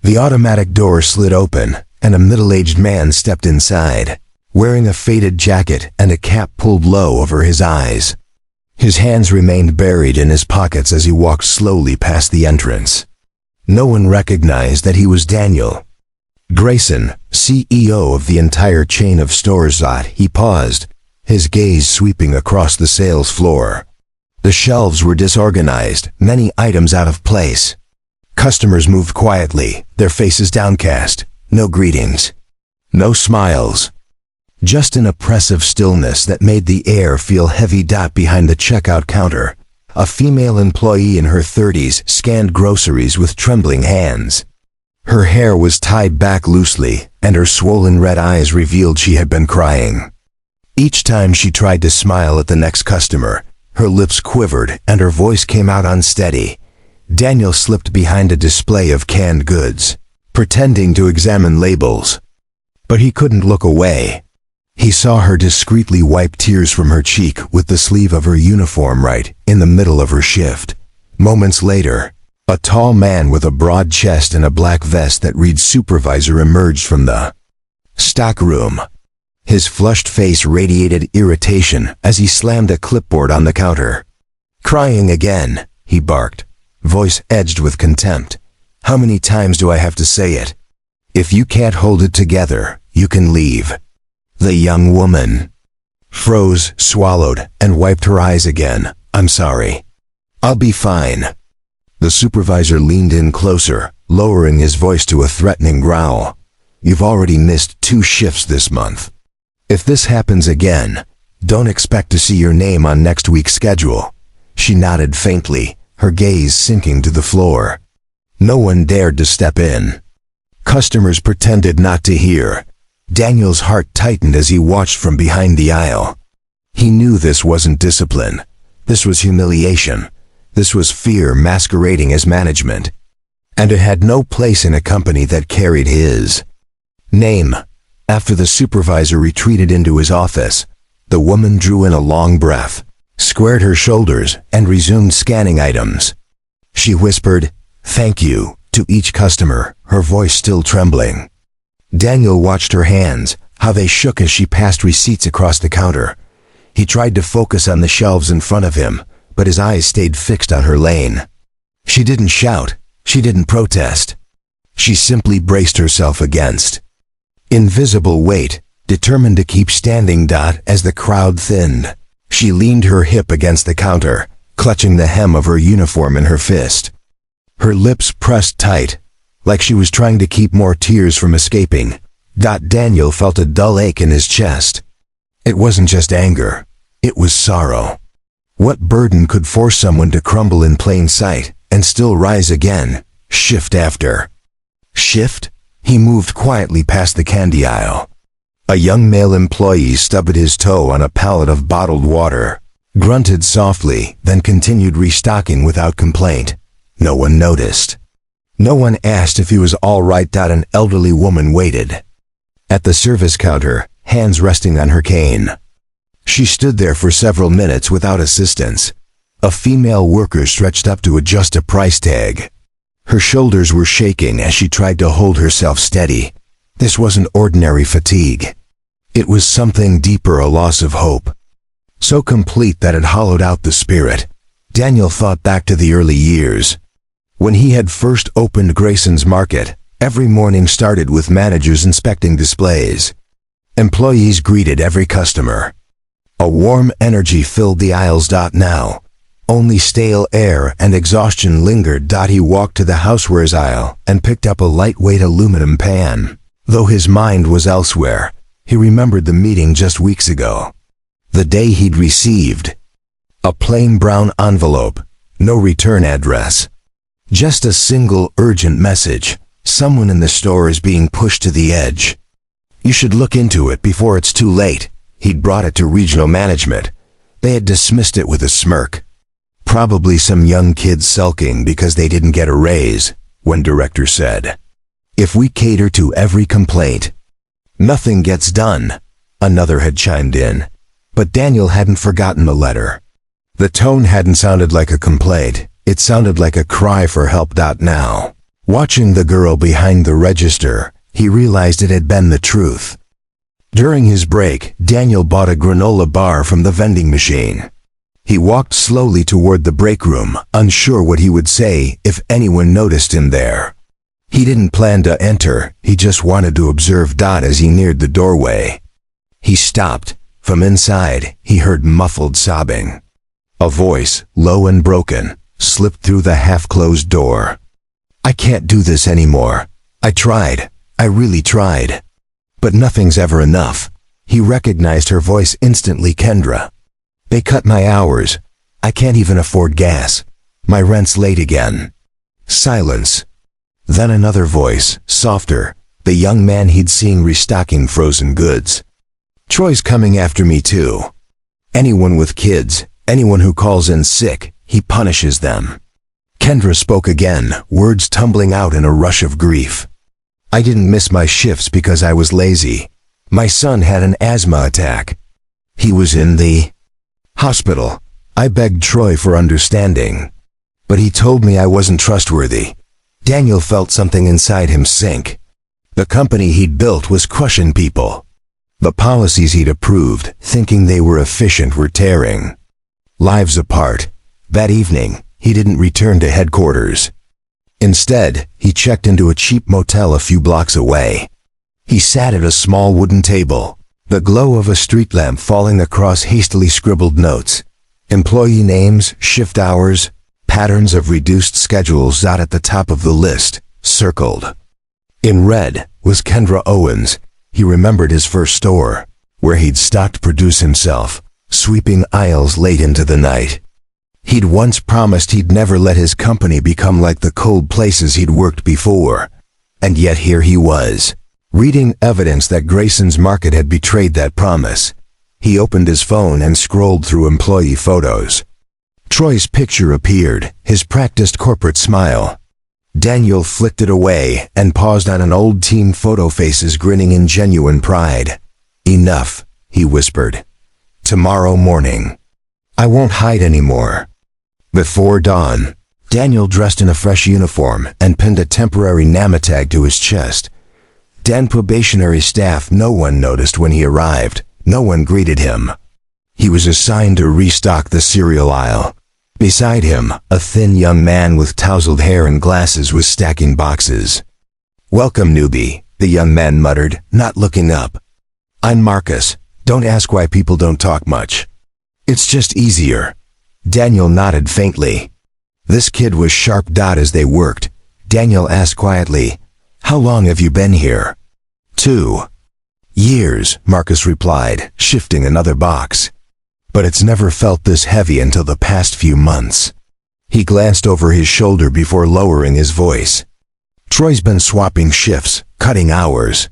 The automatic door slid open, and a middle-aged man stepped inside, wearing a faded jacket and a cap pulled low over his eyes. His hands remained buried in his pockets as he walked slowly past the entrance. No one recognized that he was Daniel. Grayson, CEO of the entire chain of stores. He paused, his gaze sweeping across the sales floor. The shelves were disorganized, many items out of place. Customers moved quietly, their faces downcast. No greetings. No smiles. Just an oppressive stillness that made the air feel heavy. Behind the checkout counter, a female employee in her 30s scanned groceries with trembling hands. Her hair was tied back loosely, and her swollen red eyes revealed she had been crying. Each time she tried to smile at the next customer, her lips quivered and her voice came out unsteady. Daniel slipped behind a display of canned goods, pretending to examine labels. But he couldn't look away. He saw her discreetly wipe tears from her cheek with the sleeve of her uniform right in the middle of her shift. Moments later, a tall man with a broad chest and a black vest that read supervisor emerged from the stock room. His flushed face radiated irritation as he slammed a clipboard on the counter. "Crying again," he barked, voice edged with contempt. "How many times do I have to say it? If you can't hold it together, you can leave." The young woman froze, swallowed, and wiped her eyes again. "I'm sorry. I'll be fine." The supervisor leaned in closer, lowering his voice to a threatening growl. "You've already missed 2 shifts this month. If this happens again, don't expect to see your name on next week's schedule." She nodded faintly, her gaze sinking to the floor. No one dared to step in. Customers pretended not to hear. Daniel's heart tightened as he watched from behind the aisle. He knew this wasn't discipline. This was humiliation. This was fear masquerading as management. And it had no place in a company that carried his name. After the supervisor retreated into his office, the woman drew in a long breath, squared her shoulders, and resumed scanning items. She whispered, "Thank you," to each customer, her voice still trembling. Daniel watched her hands, how they shook as she passed receipts across the counter. He tried to focus on the shelves in front of him, but his eyes stayed fixed on her lane. She didn't shout, she didn't protest. She simply braced herself against invisible weight, determined to keep standing. As the crowd thinned, she leaned her hip against the counter, clutching the hem of her uniform in her fist. Her lips pressed tight, like she was trying to keep more tears from escaping. Daniel felt a dull ache in his chest. It wasn't just anger, it was sorrow. What burden could force someone to crumble in plain sight and still rise again, shift after shift? He moved quietly past the candy aisle. A young male employee stubbed his toe on a pallet of bottled water, grunted softly, then continued restocking without complaint. No one noticed. No one asked if he was all right. An elderly woman waited at the service counter, hands resting on her cane. She stood there for several minutes without assistance. A female worker stretched up to adjust a price tag. Her shoulders were shaking as she tried to hold herself steady. This wasn't ordinary fatigue. It was something deeper, a loss of hope. So complete that it hollowed out the spirit. Daniel thought back to the early years. When he had first opened Grayson's Market, every morning started with managers inspecting displays. Employees greeted every customer. A warm energy filled the aisles. Now, only stale air and exhaustion lingered. He walked to the housewares aisle and picked up a lightweight aluminum pan. Though his mind was elsewhere, he remembered the meeting just weeks ago. The day he'd received a plain brown envelope, no return address. Just a single urgent message. Someone in the store is being pushed to the edge. You should look into it before it's too late. He'd brought it to regional management. They had dismissed it with a smirk. Probably some young kids sulking because they didn't get a raise, one director said. If we cater to every complaint, nothing gets done, another had chimed in. But Daniel hadn't forgotten the letter. The tone hadn't sounded like a complaint. It sounded like a cry for help. Now, Watching the girl behind the register, he realized it had been the truth. During his break, Daniel bought a granola bar from the vending machine. He walked slowly toward the break room, unsure what he would say if anyone noticed him there. He didn't plan to enter, he just wanted to observe Dot as he neared the doorway. He stopped. From inside, he heard muffled sobbing. A voice, low and broken, slipped through the half-closed door. "I can't do this anymore. I tried. I really tried. But nothing's ever enough." He recognized her voice instantly. "Kendra. They cut my hours. I can't even afford gas. My rent's late again." Silence. Then another voice, softer, the young man he'd seen restocking frozen goods. "Troy's coming after me too. Anyone with kids, anyone who calls in sick, he punishes them." Kendra spoke again, words tumbling out in a rush of grief. "I didn't miss my shifts because I was lazy. My son had an asthma attack. He was in the hospital. I begged Troy for understanding, but he told me I wasn't trustworthy." Daniel felt something inside him sink. The company he'd built was crushing people. The policies he'd approved, thinking they were efficient, were tearing lives apart. That evening, he didn't return to headquarters. Instead, he checked into a cheap motel a few blocks away. He sat at a small wooden table, the glow of a street lamp falling across hastily scribbled notes. Employee names, shift hours, patterns of reduced schedules out at the top of the list, circled. In red was Kendra Owens. He remembered his first store, where he'd stocked produce himself, sweeping aisles late into the night. He'd once promised he'd never let his company become like the cold places he'd worked before. And yet here he was, reading evidence that Grayson's Market had betrayed that promise. He opened his phone and scrolled through employee photos. Troy's picture appeared, his practiced corporate smile. Daniel flicked it away and paused on an old team photo, faces grinning in genuine pride. "Enough," he whispered. "Tomorrow morning. I won't hide anymore." Before dawn, Daniel dressed in a fresh uniform and pinned a temporary NAMA tag to his chest. Dan probationary staff. No one noticed when he arrived. No one greeted him. He was assigned to restock the cereal aisle. Beside him, a thin young man with tousled hair and glasses was stacking boxes. "Welcome, newbie," the young man muttered, not looking up. "I'm Marcus. Don't ask why people don't talk much. It's just easier." Daniel nodded faintly. This kid was sharp. As they worked, Daniel asked quietly, "How long have you been here?" 2 years, Marcus replied, shifting another box. "But it's never felt this heavy until the past few months." He glanced over his shoulder before lowering his voice. "Troy's been swapping shifts, cutting hours.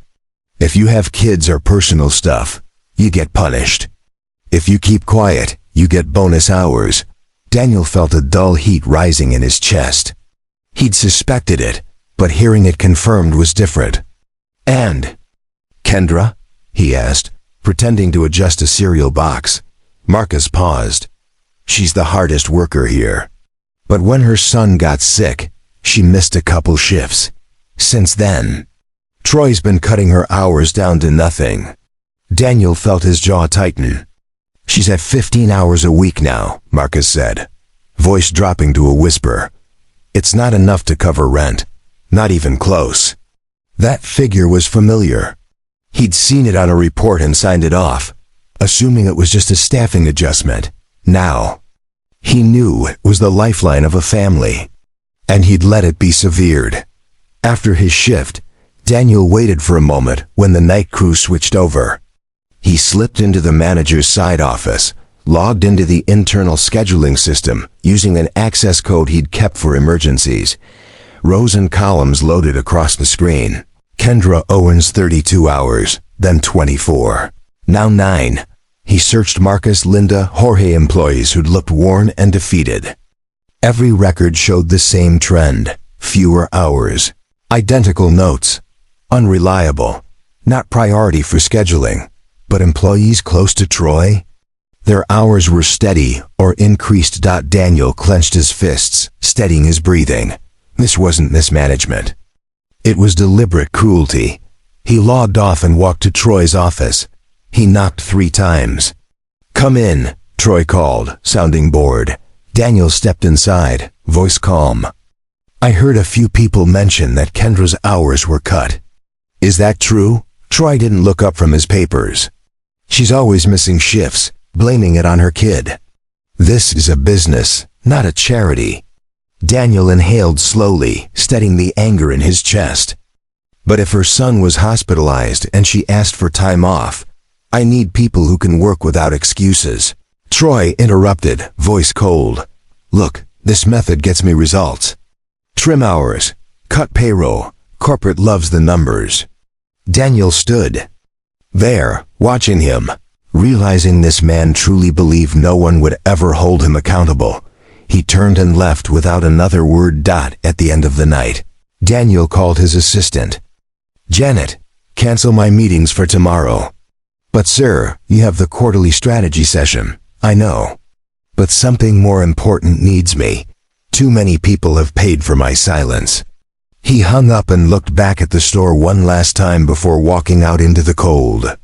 If you have kids or personal stuff, you get punished. If you keep quiet, you get bonus hours." Daniel felt a dull heat rising in his chest. He'd suspected it, but hearing it confirmed was different. "And Kendra?" he asked, pretending to adjust a cereal box. Marcus paused. "She's the hardest worker here. But when her son got sick, she missed a couple shifts. Since then, Troy's been cutting her hours down to nothing." Daniel felt his jaw tighten. "She's at 15 hours a week now," Marcus said, voice dropping to a whisper. "It's not enough to cover rent. Not even close." That figure was familiar. He'd seen it on a report and signed it off, assuming it was just a staffing adjustment. Now, he knew it was the lifeline of a family, and he'd let it be severed. After his shift, Daniel waited for a moment when the night crew switched over. He slipped into the manager's side office, logged into the internal scheduling system using an access code he'd kept for emergencies. Rows and columns loaded across the screen. Kendra Owens 32 hours, then 24. Now 9. He searched Marcus, Linda, Jorge employees who'd looked worn and defeated. Every record showed the same trend: fewer hours. Identical notes. Unreliable. Not priority for scheduling. But employees close to Troy? Their hours were steady or increased. Daniel clenched his fists, steadying his breathing. This wasn't mismanagement. It was deliberate cruelty. He logged off and walked to Troy's office. He knocked 3 times. "Come in," Troy called, sounding bored. Daniel stepped inside, voice calm. "I heard a few people mention that Kendra's hours were cut. Is that true?" Troy didn't look up from his papers. "She's always missing shifts, blaming it on her kid. This is a business, not a charity." Daniel inhaled slowly, steadying the anger in his chest. "But if her son was hospitalized and she asked for time off, I need people who can work without excuses." Troy interrupted, voice cold. "Look, this method gets me results. Trim hours, cut payroll, corporate loves the numbers." Daniel stood there, watching him, realizing this man truly believed no one would ever hold him accountable. He turned and left without another word. At the end of the night, Daniel called his assistant. "Janet, cancel my meetings for tomorrow." "But sir, you have the quarterly strategy session." "I know. But something more important needs me. Too many people have paid for my silence." He hung up and looked back at the store one last time before walking out into the cold.